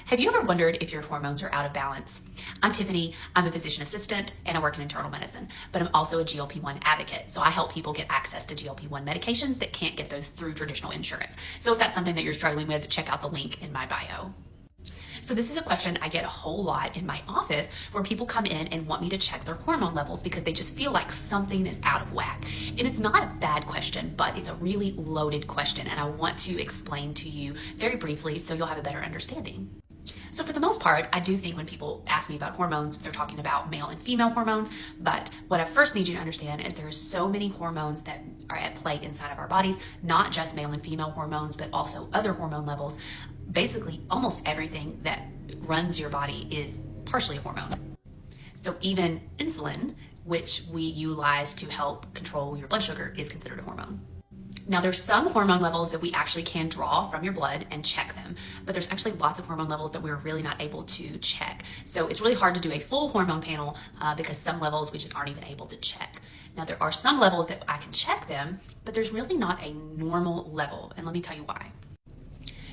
Have you ever wondered if your hormones are out of balance? I'm Tiffany. I'm a physician assistant and I work in internal medicine, but I'm also a GLP-1 advocate. So I help people get access to GLP-1 medications that can't get those through traditional insurance. So if that's something that you're struggling with, check out the link in my bio. So this is a question I get a whole lot in my office where people come in and want me to check their hormone levels because they just feel like something is out of whack. And it's not a bad question, but it's a really loaded question. And I want to explain to you very briefly so you'll have a better understanding. So for the most part, I do think when people ask me about hormones, they're talking about male and female hormones. But what I first need you to understand is there are so many hormones that are at play inside of our bodies, not just male and female hormones, but also other hormone levels. Basically, almost everything that runs your body is partially a hormone. So even insulin, which we utilize to help control your blood sugar, is considered a hormone. Now, there's some hormone levels that we actually can draw from your blood and check them, but there's actually lots of hormone levels that we're really not able to check. So it's really hard to do a full hormone panel because some levels we just aren't even able to check. Now, there are some levels that I can check them, but there's really not a normal level, and let me tell you why.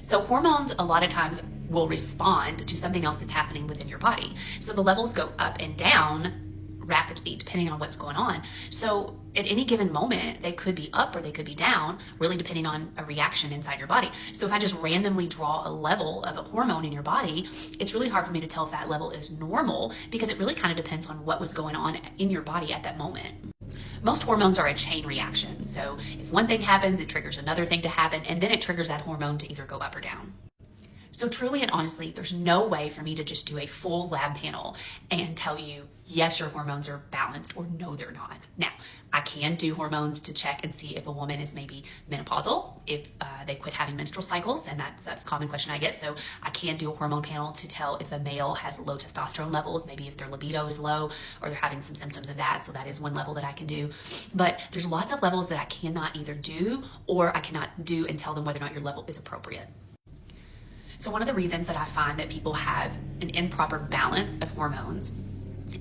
So hormones a lot of times will respond to something else that's happening within your body. So the levels go up and down rapidly depending on what's going on. So at any given moment, they could be up or they could be down, really depending on a reaction inside your body. So if I just randomly draw a level of a hormone in your body, it's really hard for me to tell if that level is normal because it really kind of depends on what was going on in your body at that moment. Most hormones are a chain reaction. So if one thing happens, it triggers another thing to happen, and then it triggers that hormone to either go up or down. So truly and honestly, there's no way for me to just do a full lab panel and tell you, yes, your hormones are balanced, or no, they're not. Now, I can do hormones to check and see if a woman is maybe menopausal, if they quit having menstrual cycles, and that's a common question I get. So I can do a hormone panel to tell if a male has low testosterone levels, maybe if their libido is low or they're having some symptoms of that. So that is one level that I can do. But there's lots of levels that I cannot either do or I cannot do and tell them whether or not your level is appropriate. So one of the reasons that I find that people have an improper balance of hormones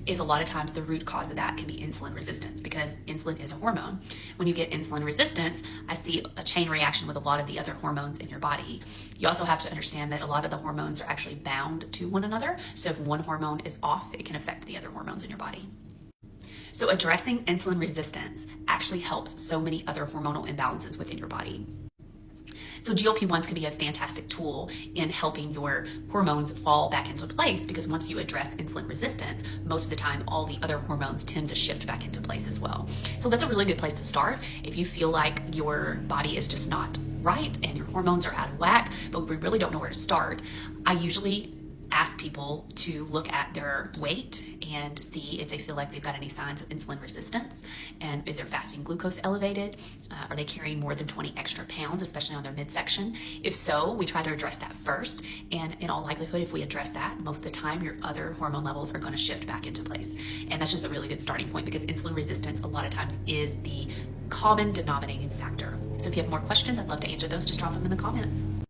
is a lot of times the root cause of that can be insulin resistance, because insulin is a hormone. When you get insulin resistance, I see a chain reaction with a lot of the other hormones in your body. You also have to understand that a lot of the hormones are actually bound to one another. So if one hormone is off, it can affect the other hormones in your body. So addressing insulin resistance actually helps so many other hormonal imbalances within your body. So GLP-1s can be a fantastic tool in helping your hormones fall back into place, because once you address insulin resistance, most of the time all the other hormones tend to shift back into place as well. So that's a really good place to start if you feel like your body is just not right and your hormones are out of whack, but we really don't know where to start. I usually ask people to look at their weight and see if they feel like they've got any signs of insulin resistance, and is their fasting glucose elevated? Are they carrying more than 20 extra pounds, especially on their midsection? If so, we try to address that first, and in all likelihood, if we address that, most of the time your other hormone levels are going to shift back into place. And that's just a really good starting point, because insulin resistance a lot of times is the common denominating factor. So if you have more questions, I'd love to answer those. Just drop them in the comments.